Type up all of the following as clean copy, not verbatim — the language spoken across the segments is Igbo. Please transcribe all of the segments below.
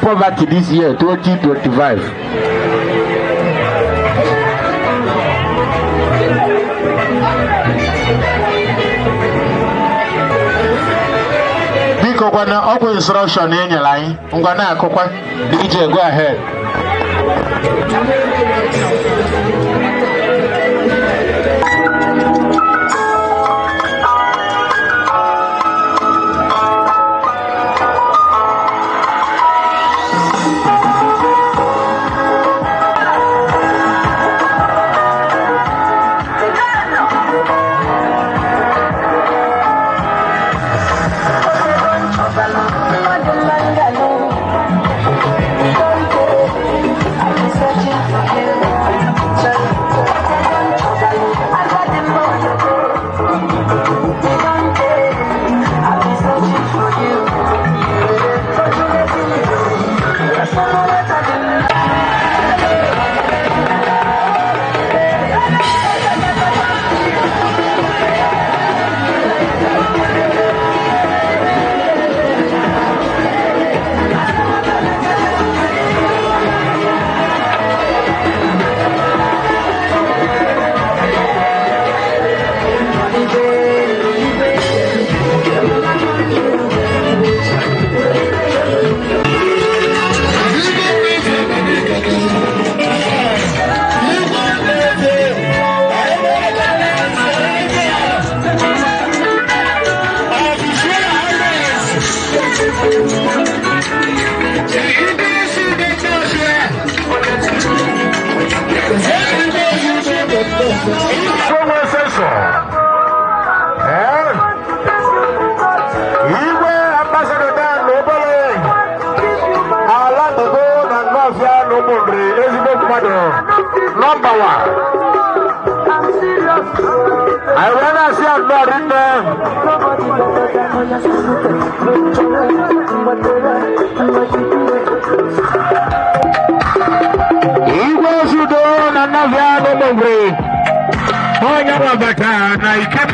Poverty this year, 2025. Biko kwa na okwu instruction enyela anyị ngwa na akụkwa DJ go ahead. number 1. I wanna see a lot in there. He was you doing another movie. Oh, you know that I kept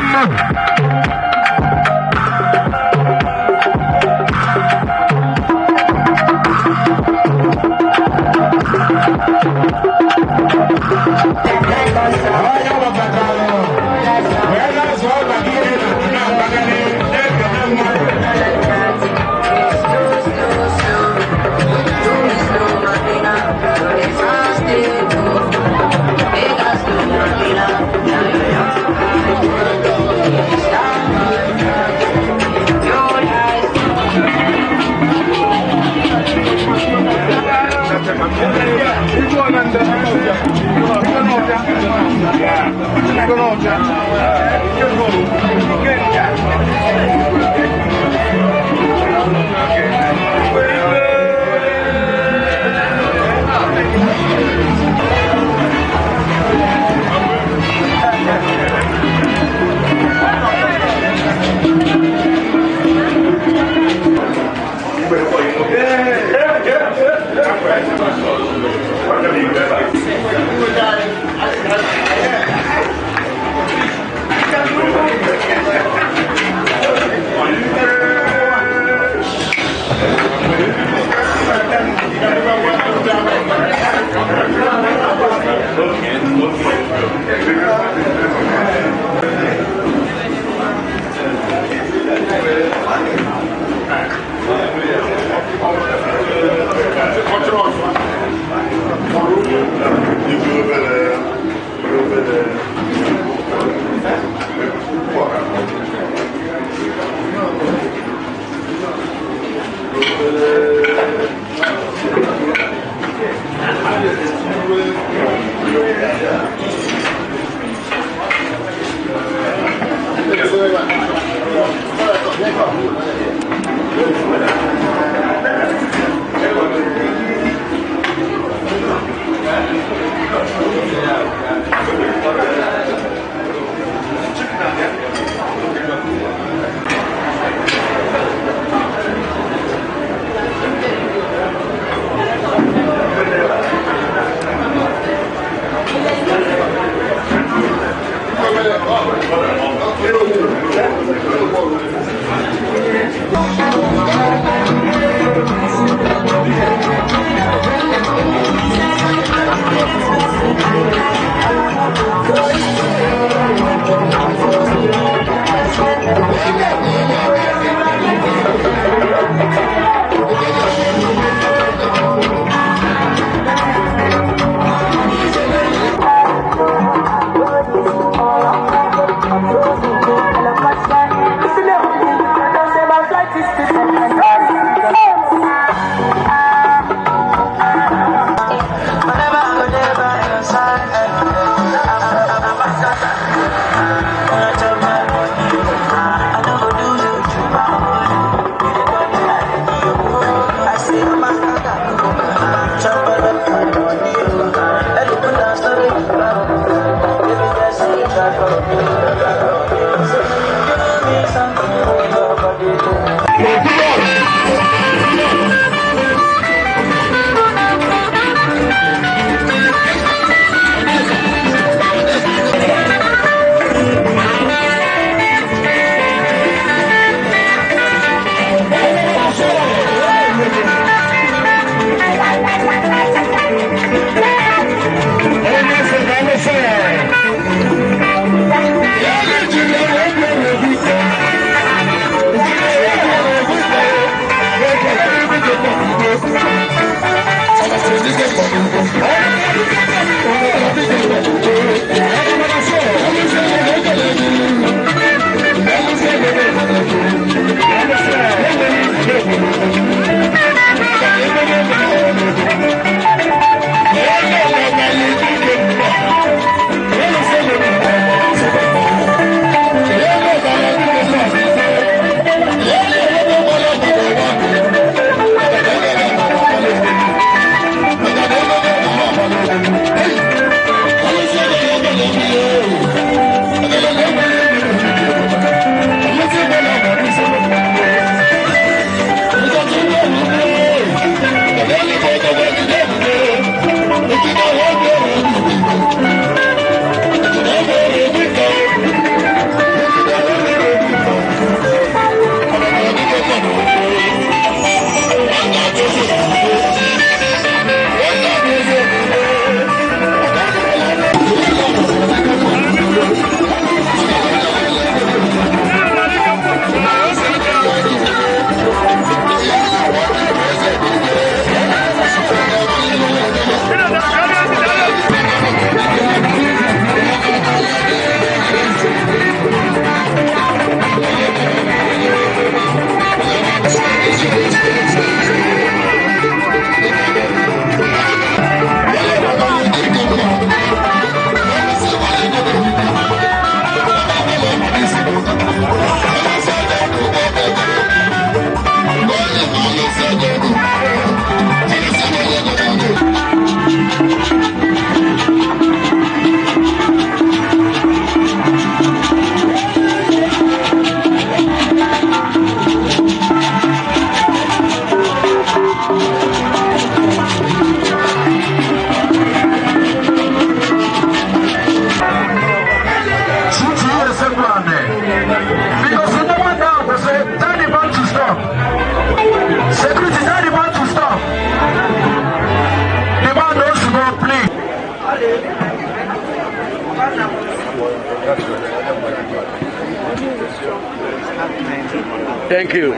Thank you.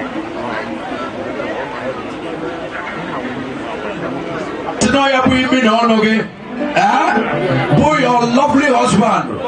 Tonight we been on again. Boy, your lovely husband.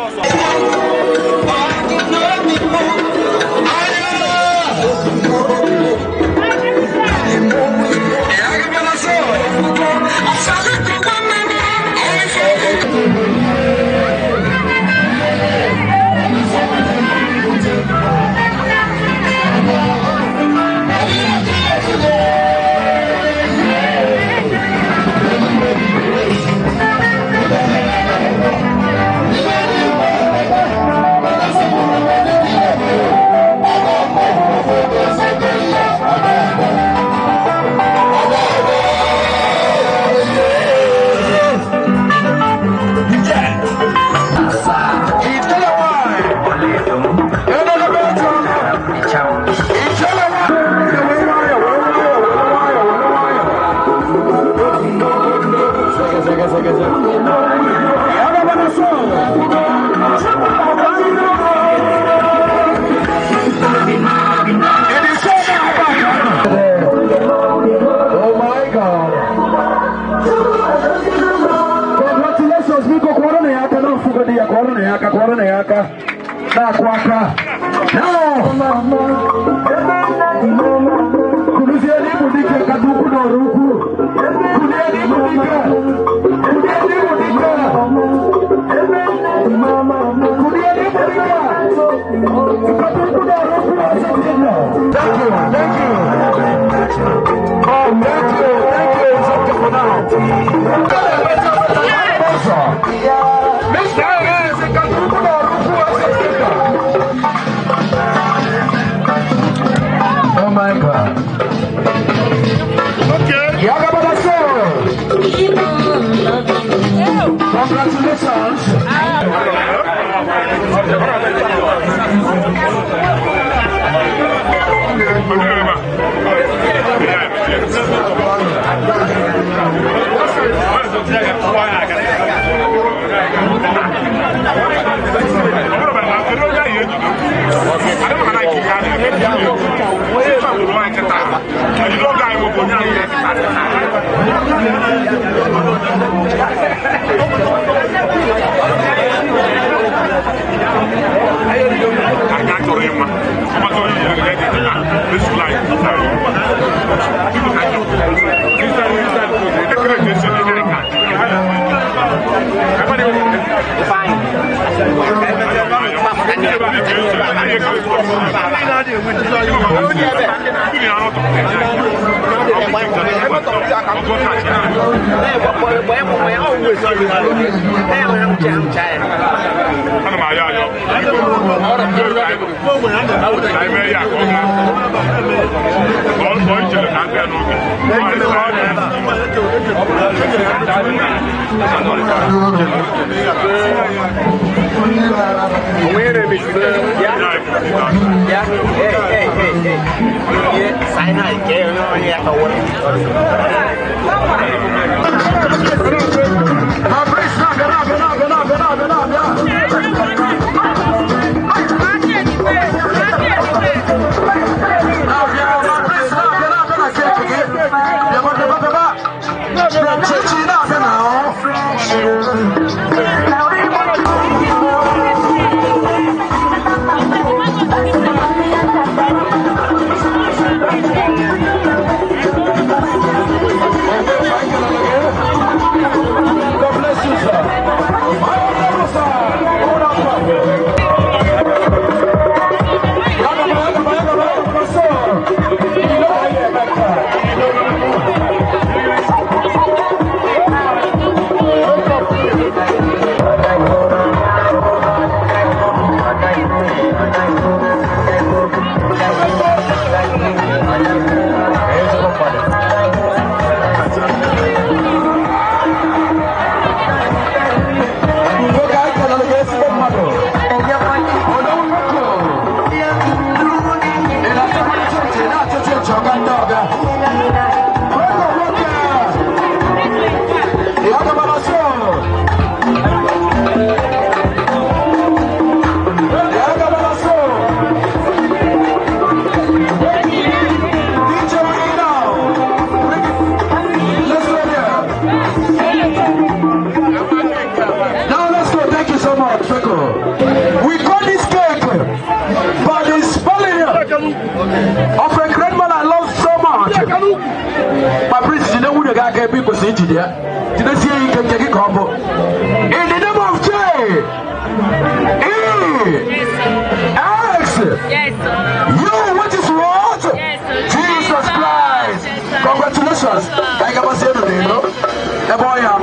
We got this cake, but the spelling of a great man I love so much. My prince, you know who the guy can be because it's there. Did I see you can take a combo? In the name of J. Alex. Yes, sir. You, what is what? Yes, sir. Jesus Christ. Yes, sir. Congratulations. I got to say the name, no? The boy, I'm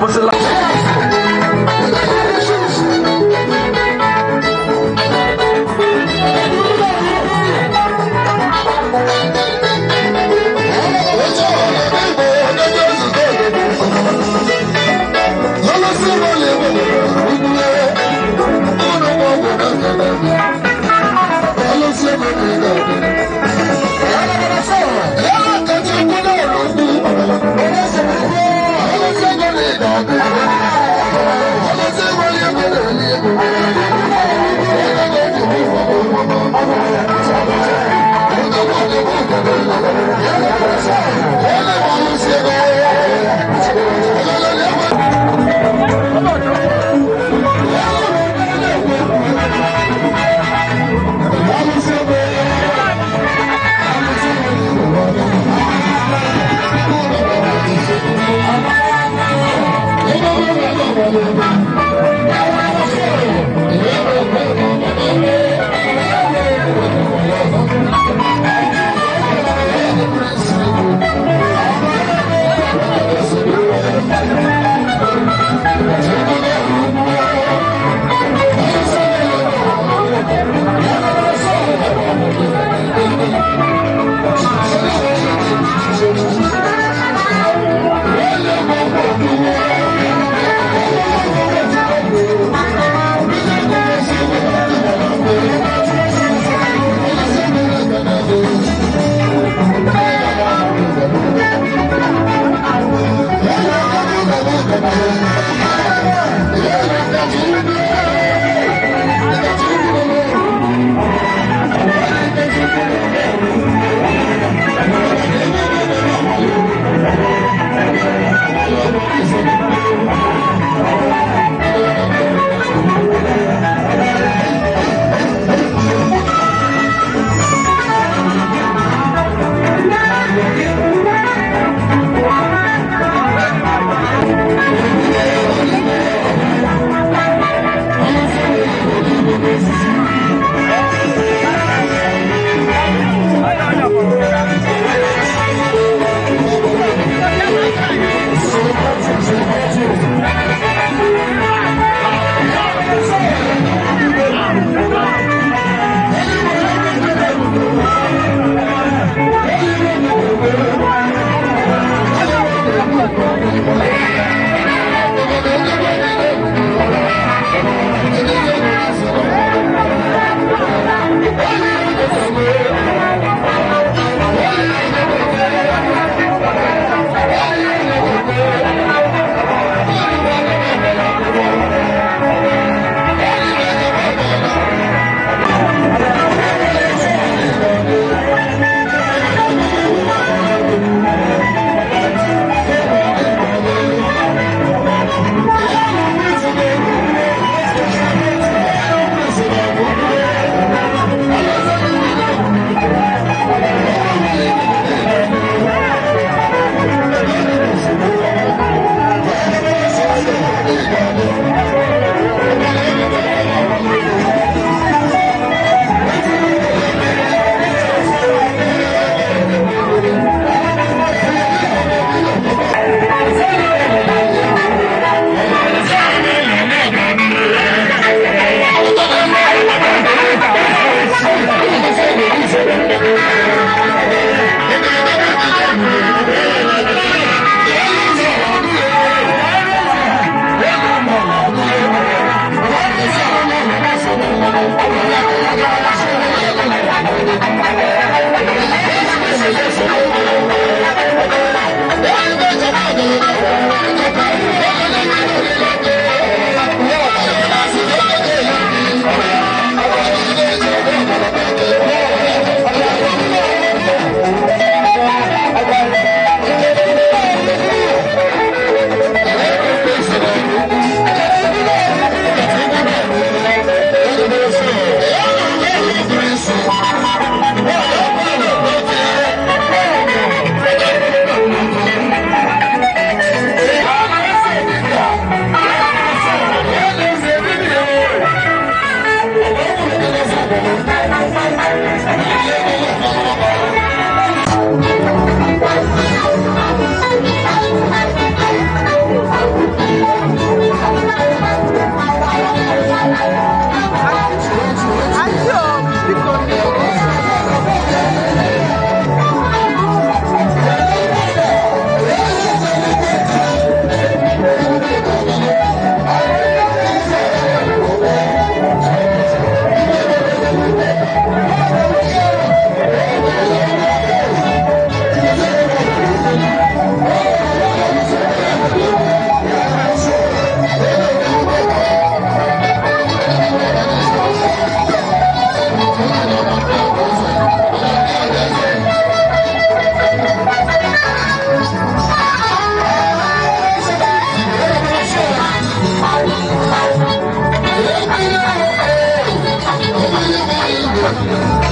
Thank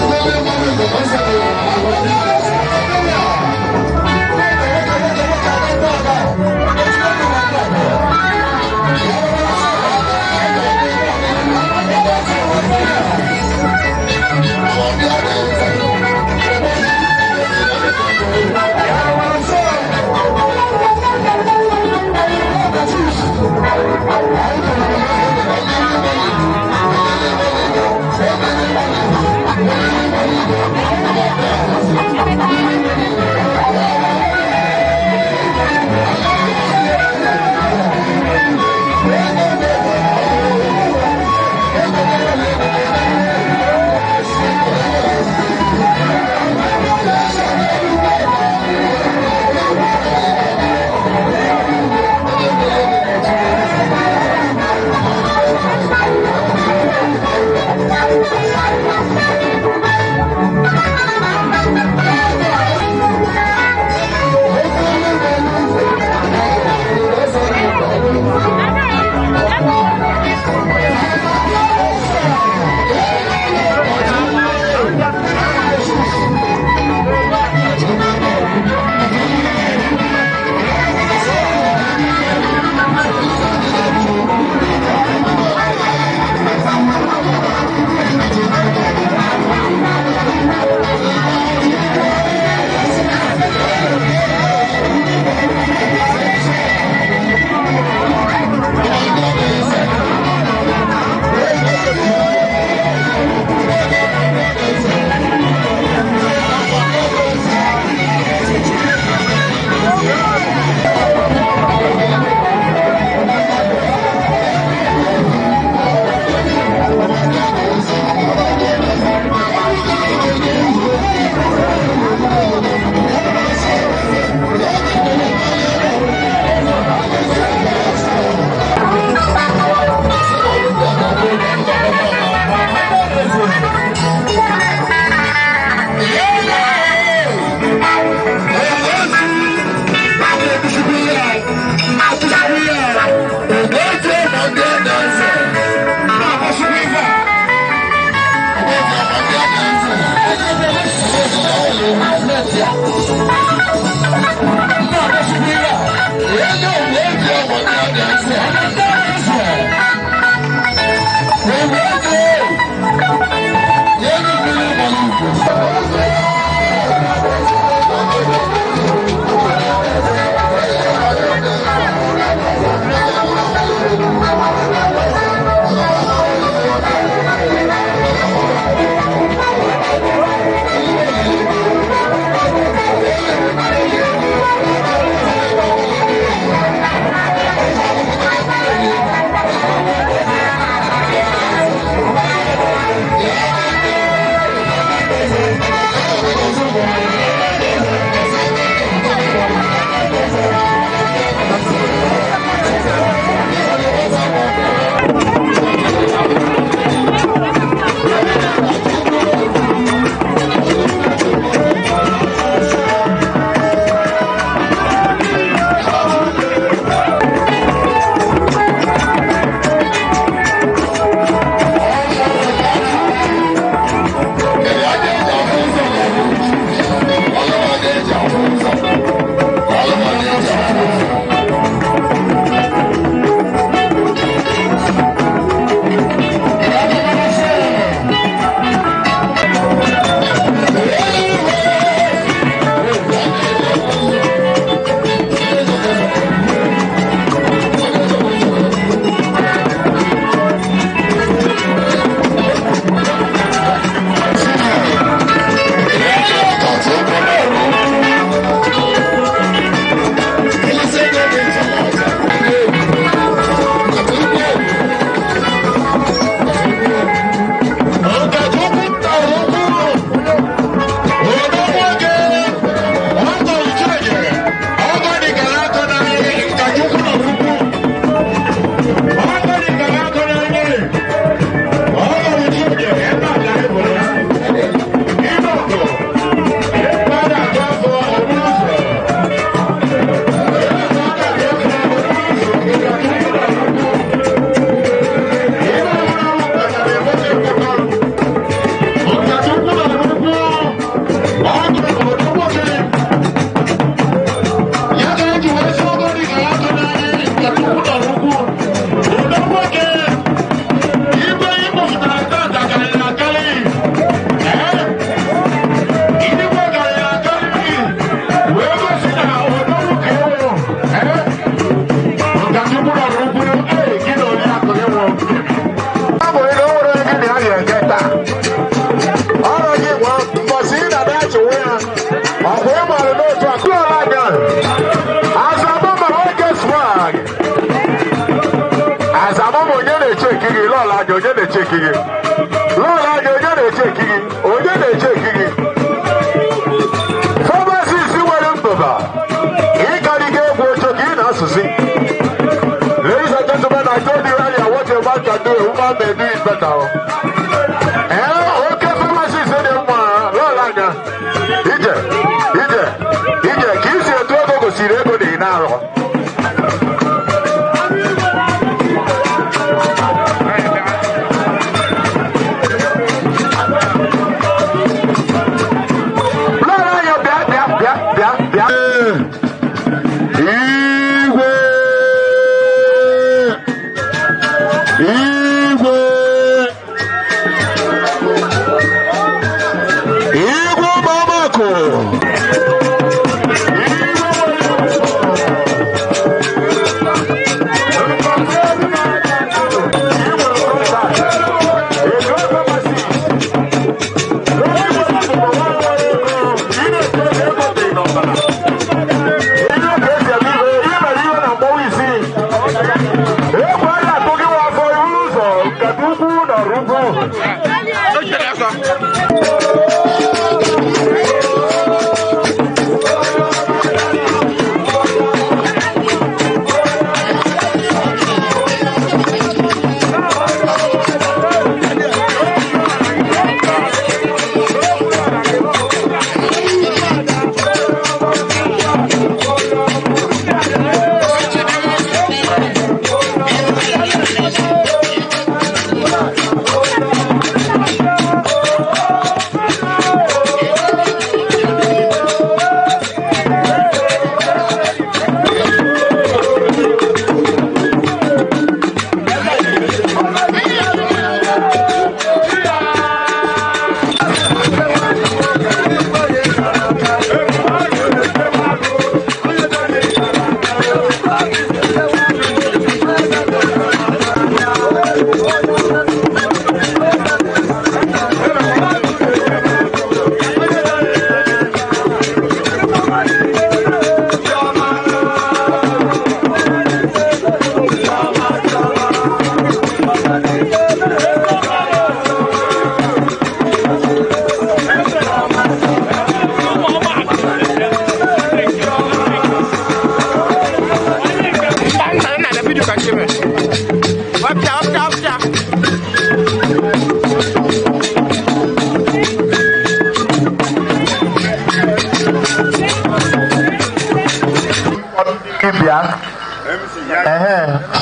you.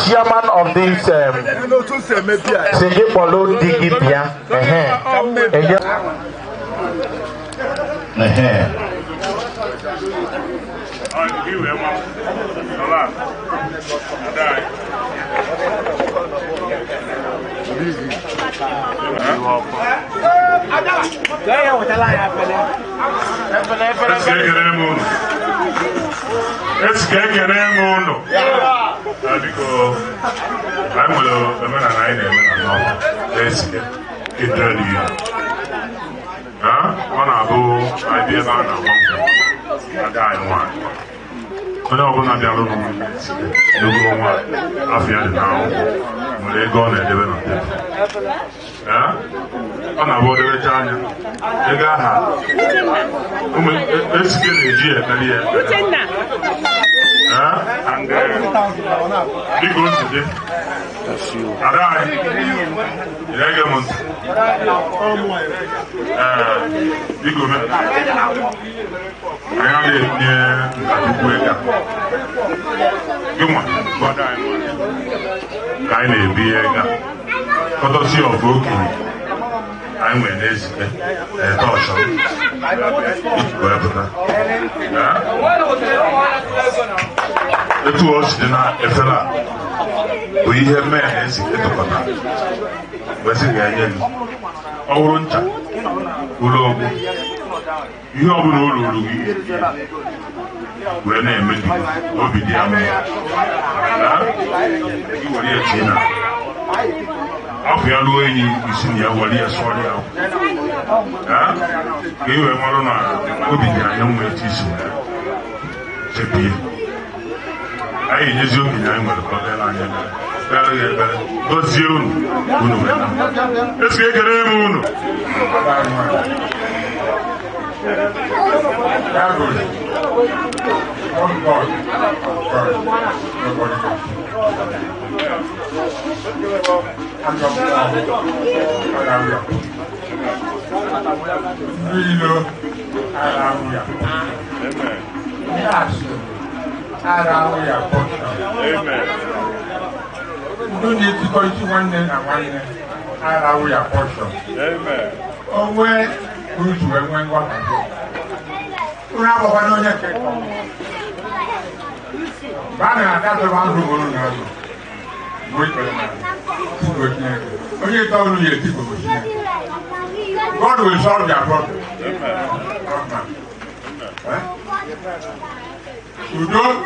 Chairman of this Sejepolo Digibia. It's getting a mono. I'm a man and I never let's get ready. One abu, I did on a month. I died one. When I open up the other room, you go one. I feel it now. When they go and they will not do. On a board of a China, they got her. Let's get a year. And big one today. Adai, Legamont. Big woman. I am near Kapuka. Come on, what I'm kindly be a courtesy of booking. I'm when there's a caution. The two of us did not a fella. We have men as it was again. Oronta, Ulo, you have no when I met you, Obi Diam. You were here, China. afia lu enyi isi ya wali ya so ya ke we maro na obi nya nya mu etisu chebi ai nyezi obi nya nwere ko bela anya bela ya bela dozie unu esi ekere mu unu Don't need to go to one day and one day. I allow your portion. Amen. Oh, where good to when what I do. We have one on your cake. Banner, that's the one who will know. Wait for the only told you people. God will solve your problem. You don't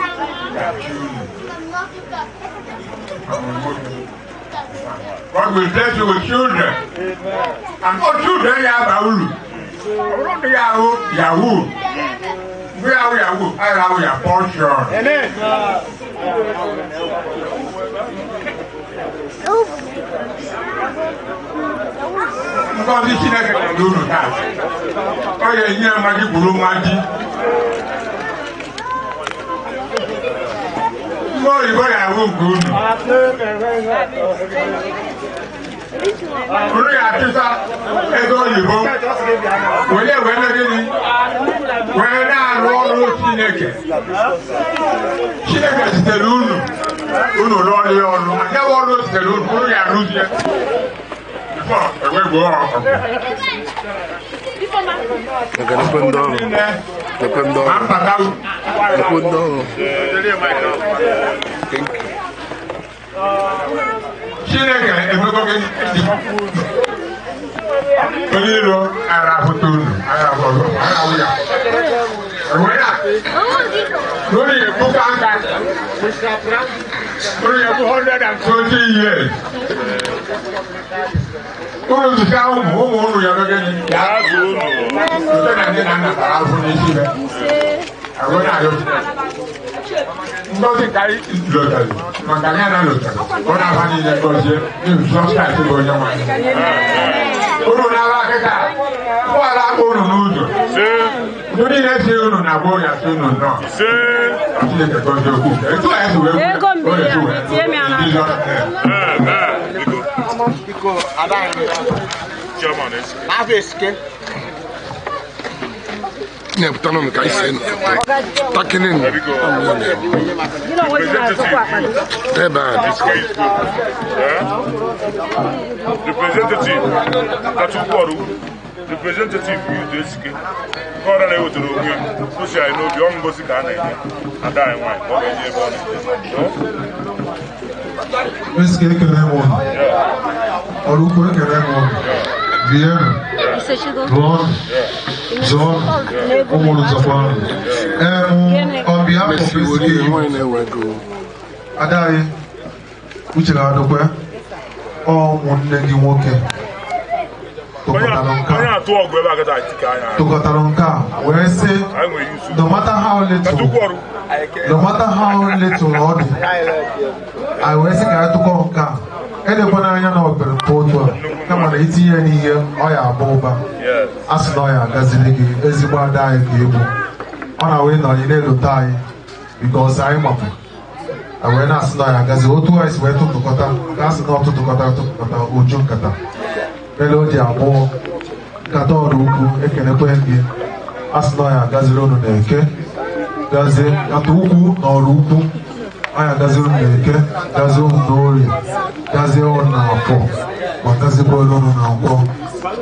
God will bless you with children. And all children Yahoo. Yahoo. We are Yahoo. I have your portion. Amen. Because this is not a do that. Oh, yeah, you are Maggie Bulu Maggie. Boy, I won't go. Only after I go, you go. When I roll Chineke. Chineke is the Lulu. Uno Lolly or never lose the Lulu. Only I lose yet. We go on. Chineke emegoge oniro arafutunu araforo arawuya ewera lórí ebuka nka lórí 220 years unu sika ụmụ ya oge ni ya unu na ndị na afọ n'isi be agụ na ayo ngozi kai lotari makanya na lotari ona fani le ngozi ni sosta ti bo nya wa unu na wa keka wala unu nudo Doni na se unu na bo ya so unu no ati le ke gozi oku etu a etu we ego mbi ya tie mi ana Iko adan German is na veske Ne putano me kai sen. Takinin. you know what you have Eh bad. Representative Katukoru representative you this game. God and I go to the room. So I know the young bossy can and die wine. Let's get a lemon. Or who could get a lemon? Vienna. Ron. John. On behalf of this game, Adai, which are the way, all one lady walking. Tokotaronka, where I say, no matter how little or I will say, I took on car. Anyone I know about Porto, come on, 80 years, Oya Boba, as lawyer, Gaziligi, Eziba die cable. On our way, no, you need to die because I'm up. I went as lawyer, Gazoto, I swear to Tokota, that's not to Tokota, Ujunkata. Hello, Jabo, Kato Ruku, Ekenequendi, as lawyer, Gazilon, Gaze, Katuku, or Ruku. I doesn't make it, doesn't glory, doesn't on our phone, but does it go on our phone?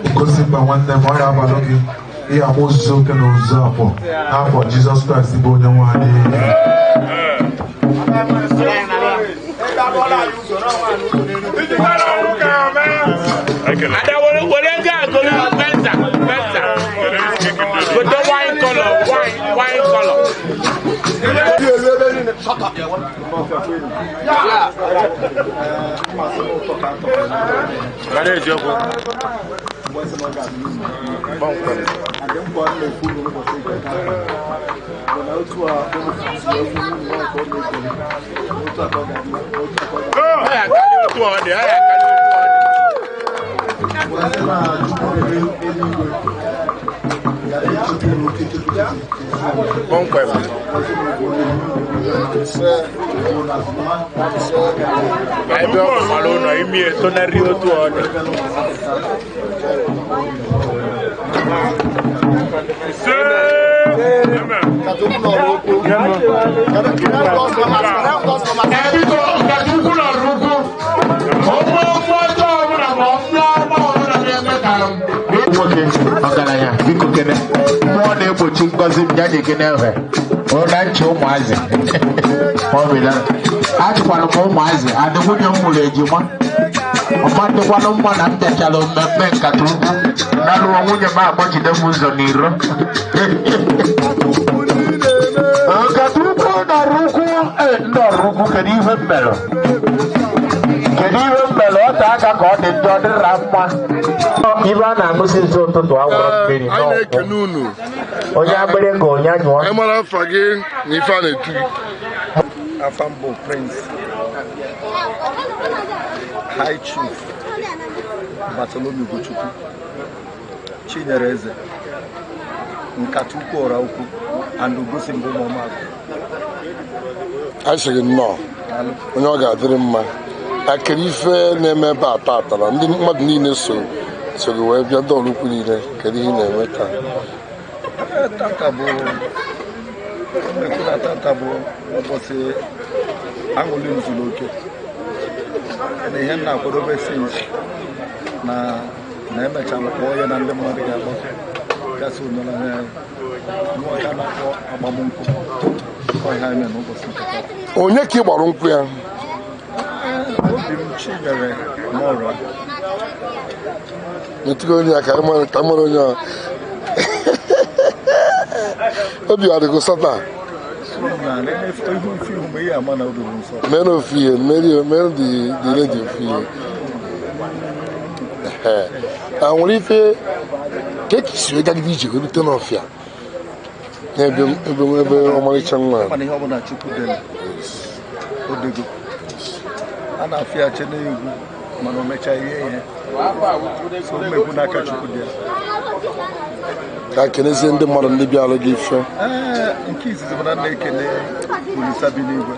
Because if I want them, I have a lucky, he are most so can observe now for Jesus Christ, the body one Shut up, yeah. ọgaranya biko kene mmụọ na-egbochi ngozi m ya na-eke n'efe ụra nche ụmụazị achịkwana m ụmụazị adị nwunye m mụrụ ejima ọma dịkwanụ mma na m bịachara mmemme nkata ukwu na-alụwa nwunye m agbachide m ụzọ n'iro nkata ukwu nọrọ ukwu ndị ọrụ ukwu kedu ihe m mere ọ ta aka ka ọ dị njọ dịra mma ibe a na-aṅụsi nso ụtụtụ awụrụ mmiri onye agbịrị ka onye anyụọ mara afa gị na ife a na-etu Afambo Prince High Chief Bartholomew Ugochukwu Chinyere Eze nkata ukwu ọra ukwu and Ugosi mbụ mọmadụ a sịrị nnọọ onye ọ ga-adịrị mma akịrị ife na-eme ebe a tatara ndị mmadụ niile soro wee bịa ndị ọrụ ukwu niile kedu ihe na-eme taa tata bụ ụbọchị aṅụli nzuru oke na ihe na-akwadobe sinsi na emechara kpọọ ya na ndị mmadụ ga-akpọ gasị omenala mmụọka na-akpọ agbamnkwụ ọhịa ime n'ụbọchị nkata. Onye ka ị gbara nkwụ ya? Obi m Chinyere Mora. Metụrụ onye ya ka mara onye a. Obi adịgo sọta. Mere ofu ihe, mere the lady ofu ihe. Nwere ife ka ekisi wega gị ije erute n'ọfịa n'ebe ọmarịcha nwa ihe ọbụla Chukwu dere odego a na-afịa che n'egwu mana o mechaa ihe so mmegbu n'aka Chukwu dị ya ka kenezie ndị mmadụ ndị bịara gị ife nke izizi bụ na na-ekene Olisa bi n'igwe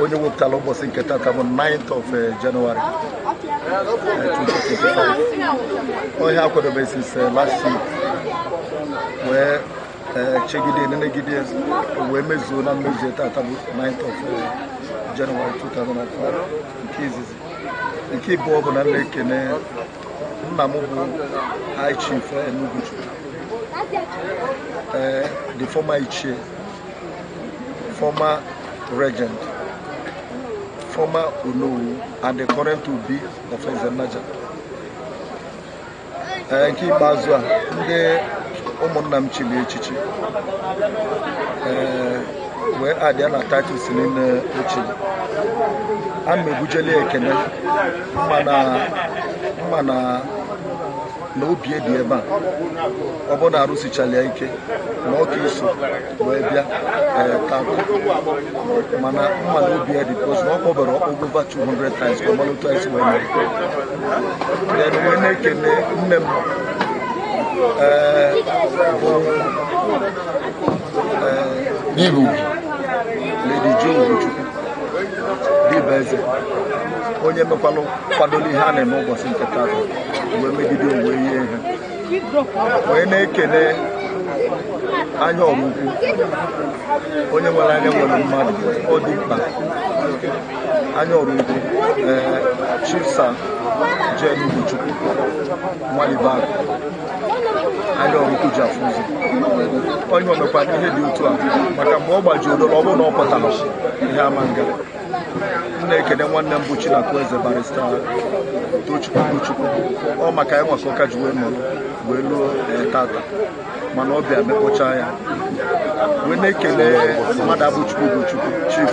onye wepụtara ụbọchị nke tata bụ 9th of January 2025 onye akwadobe since last week wee chegide nenegide wee mezuo na mmezu tata bụ 9th of January 2005 nke izizi nke ịbụọ bụ na na-ekene nna m bụ High Chief Ugochukwu the former Ichie, former Regent, former Unowu, and the current to be of Ezenaja. Nke ikpeazụ a ndị ụmụnna m chili echichi wee adịa na titles niile ochili a na-ebujele ekene mma na obi dị ebe a ọ bụ na arụsichala ya ike na ọ ka iso wee bịa taa mana mma na obi dị because na ọ kpọbara over 200 times ka ọ mara otu anyị si wee mere then wee na-ekene nne m bụ Lady Joe Ugochukwu dịba eze onye mekwalụ kwadoro ihe a na-eme ụbọchị nke taa wee megide onwe ihe wee na-ekele anya ọmụkwụ onye nwere anya nwere mmadụ ọ dị mkpa anya ọmụkwụ Chifsa Jen Ugochukwu Nwalibak anya ọmụkwụ ji afụ ụzọ onye omekwana ihe dị otu a maka mgbe ọ gbaji odolo ọ bụrụ na ọ pụtara ihe ama nga na-ekene nwanne m bụ Chinakwueze Barrister Tochukwu Ugochukwu ọ maka ya nwaka ụka ji wee nọrọ wee lụọ tata mana ọ bịa mekpọcha ya wee na-ekele mmadụ abụ Chukwu Ugochukwu Chief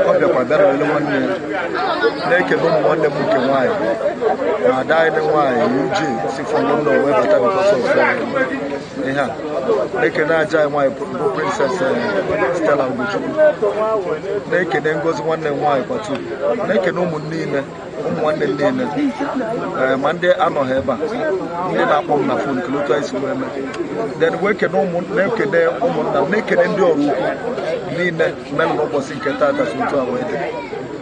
ọ bịakwa bịara ele nwanne na-ekele ụmụ nwanne m nke nwaanyị ma ada anyị nwaanyị uji si fọdụ ụlọ wee bata because of ihe a na-ekene aja anyị nwaanyị bụ Princess Stella Ugochukwu, na-ekene Ngozi nwanne m nwaanyị kwatu, na-ekene ụmụ nwanne m niile ma ndị anọghị ebe a, ndị na-akpọ m na fon kele otu anyị si wee mee then na-ekene ụmụnna m, na-ekene ndị ọrụ ukwu niile melụ n'ụbọchị nke taata si otu a wee dị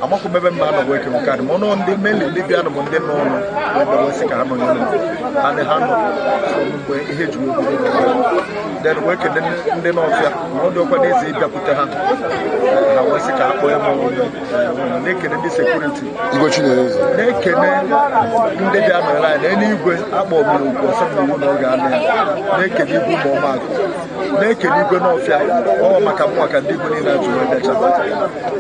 amakwu ebe m na-anọ wee kewe karị ma ọnụ ndị meli ndị bịa bụ ndị nọ ọnụ wee sị ka ha nọ nyere ha nọ mgbe ihe ji then wee kene ndị n'ọfịa ma ọ dị ọkwa n'ezi ịbịakwute ha ha wee sị ka ha kpọọ ya ma na-ekene ndị sekuriti, na-ekene ndị dị anọrọ anyị n'eluigwe akpọ mmiri okwu ọsọ mmiri n'oge anụ ya, na-ekene igwe ụmụ ọmụagụ, na-ekene igwe n'ọfịa ọwa maka mụ maka ndị igwe niile ajụ wee bịacha,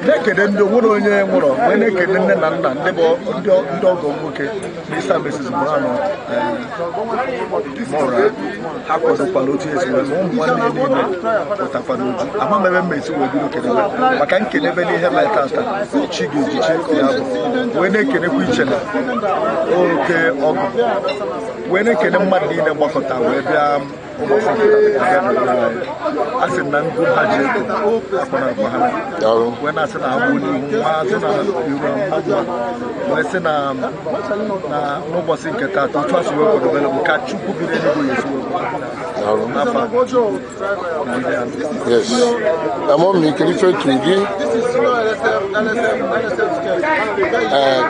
na-ekene ndị onwere onye nwụrụ wee na-ekene nne na nna ndị bụ ndị ọgọ nwoke Mr. and Mrs. Morano mụrụ ha kwadokwala otu esi wee ụmụ nwanne niile pụtakwara uju ama m ebe mmesi wee bido kenebe maka nkenebe n'ihe metata chi ga-ejichi ya bụ wee na-ekenekwa ichele oke ọgụ wee na-ekene mmadụ niile gbakọta wee bịa a sị na ngụ ha ji ego akpọrọ ha wee na-asị na agba n'ihu maazị na iru mmadụ wee sị na n'ụbọchị nke taata otu asị wee kwadobere bụ ka Chukwu biri eluigwe ya esi Yes. Among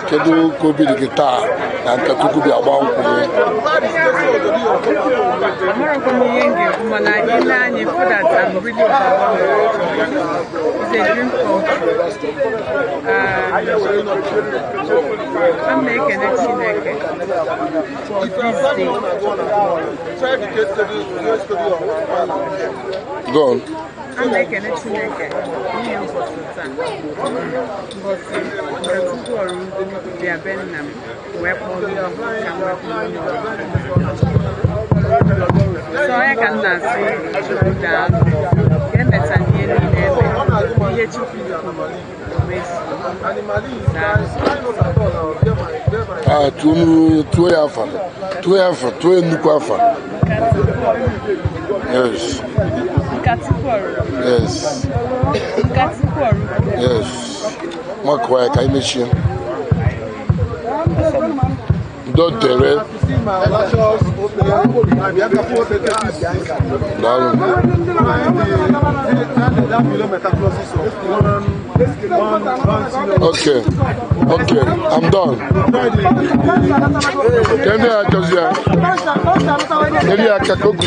kedu kobi di kita na katuku bi agba nkwụ Yenge, Kumana, Inani, for that I'm really it's a dream come true. I'm making it for this day. Go on. I'm making it naked. For Sultan. But they are Benham, weapon, so I cannot say to down. Get better nearly Yes. Yes. Yes. Makwa ka imechi. Dotere. Okay. Okay, I'm done. Can you just here? Can you just go to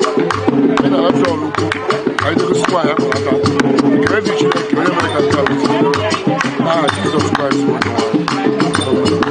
I'm anyị na-arapịa ọlụkwu anyị jegosikwa anyị akpara aka ekele dị Chineke onye mere ka nke a wetiri n'aha Jizọs Kraịst onye nwe anyị.